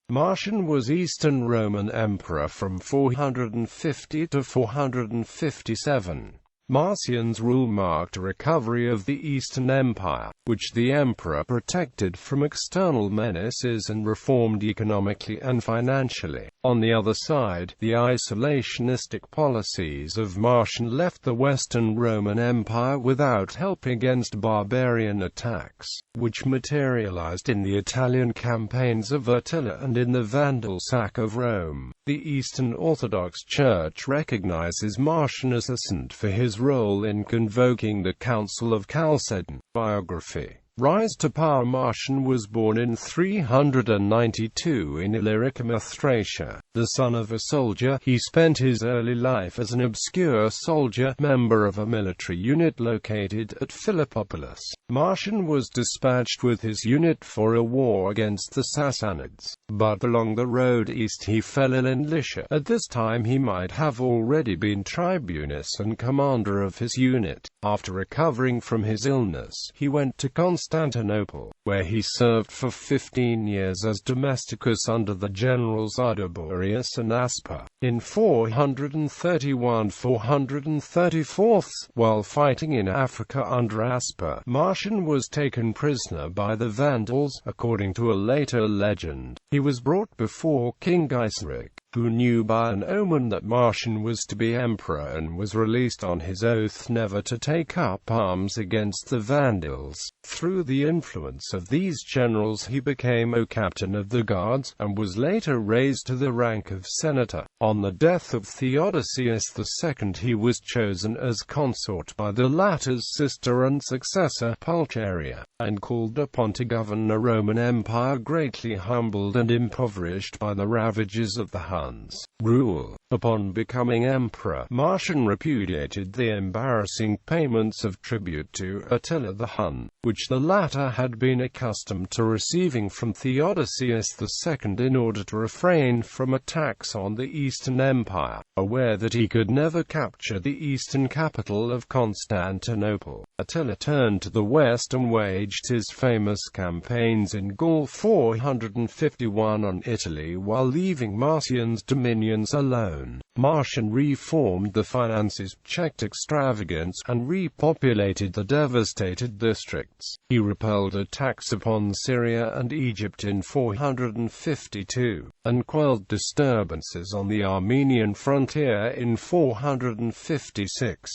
Marcian was Eastern Roman Emperor from 450 to 457. Marcian's rule marked a recovery of the Eastern Empire, which the emperor protected from external menaces and reformed economically and financially. On the other side, the isolationistic policies of Marcian left the Western Roman Empire without help against barbarian attacks, which materialized in the Italian campaigns of Attila and in the Vandal sack of Rome. The Eastern Orthodox Church recognizes Marcian as a saint for his role in convoking the Council of Chalcedon. Biography. Rise to power. Marcian was born in 392 in Illyricum, Thracia. The son of a soldier, he spent his early life as an obscure soldier, member of a military unit located at Philippopolis. Marcian was dispatched with his unit for a war against the Sassanids, but along the road east he fell ill in Lycia. At this time he might have already been tribunus and commander of his unit. After recovering from his illness, he went to Constantinople, where he served for 15 years as domesticus under the generals Ardaburius and Asper. In 431–434, while fighting in Africa under Asper, Marcian was taken prisoner by the Vandals. According to a later legend, he was brought before King Gaiseric, who knew by an omen that Marcian was to be emperor and was released on his oath never to take up arms against the Vandals. Through the influence of these generals he became a captain of the guards, and was later raised to the rank of senator. On the death of Theodosius II he was chosen as consort by the latter's sister and successor Pulcheria, and called upon to govern a Roman Empire greatly humbled and impoverished by the ravages of the Huns' rule. Upon becoming emperor, Marcian repudiated the embarrassing payments of tribute to Attila the Hun, which the latter had been accustomed to receiving from Theodosius II in order to refrain from attacks on the Eastern Empire. Aware that he could never capture the eastern capital of Constantinople, Attila turned to the west and waged his famous campaigns in Gaul 451 on Italy while leaving Marcian's dominions alone. Marcian reformed the finances, checked extravagance, and repopulated the devastated districts. He repelled attacks upon Syria and Egypt in 452, and quelled disturbances on the Armenian frontier in 456.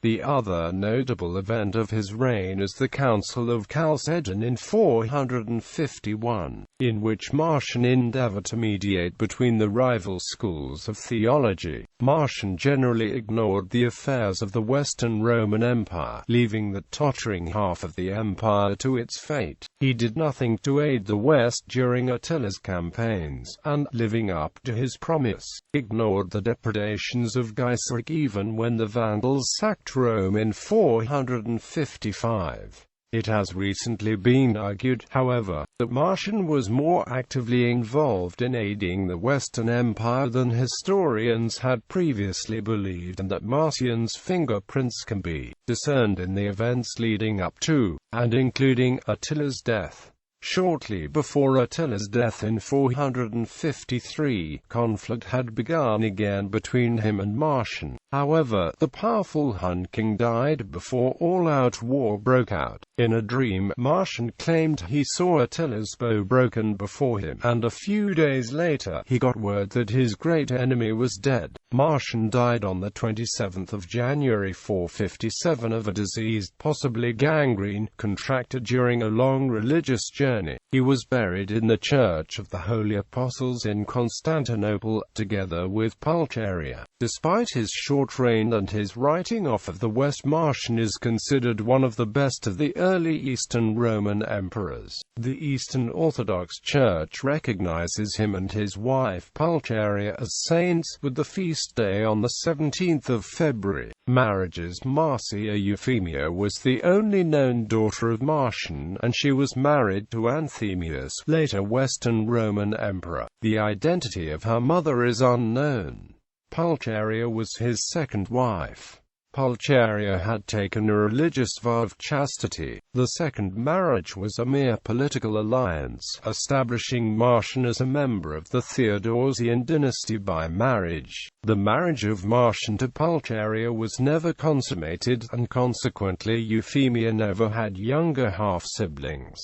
The other notable event of his reign is the Council of Chalcedon in 451, in which Marcian endeavored to mediate between the rival schools of theology. Marcian generally ignored the affairs of the Western Roman Empire, leaving the tottering half of the empire to its fate. He did nothing to aid the West during Attila's campaigns, and, living up to his promise, ignored the depredations of Gaiseric even when the Vandals sacked Rome in 455. It has recently been argued, however, that Marcian was more actively involved in aiding the Western Empire than historians had previously believed, and that Marcian's fingerprints can be discerned in the events leading up to, and including, Attila's death. Shortly before Attila's death in 453, conflict had begun again between him and Marcian. However, the powerful Hun king died before all-out war broke out. In a dream, Marcian claimed he saw Attila's bow broken before him, and a few days later, he got word that his great enemy was dead. Marcian died on the 27th of January 457 of a disease, possibly gangrene, contracted during a long religious journey. He was buried in the Church of the Holy Apostles in Constantinople, together with Pulcheria. Despite his short reign and his writing off of the West, Marcian is considered one of the best of the early Eastern Roman emperors. The Eastern Orthodox Church recognizes him and his wife Pulcheria as saints, with the feast day on the 17th of February. Marriages. Marcia Euphemia was the only known daughter of Marcian, and she was married to Anthemius, later Western Roman emperor. The identity of her mother is unknown. Pulcheria was his second wife. Pulcheria had taken a religious vow of chastity. The second marriage was a mere political alliance, establishing Marcian as a member of the Theodosian dynasty by marriage. The marriage of Marcian to Pulcheria was never consummated, and consequently Euphemia never had younger half-siblings.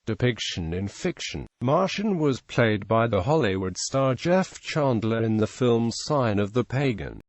Depiction in fiction. Marcian was played by the Hollywood star Jeff Chandler in the film Sign of the Pagan.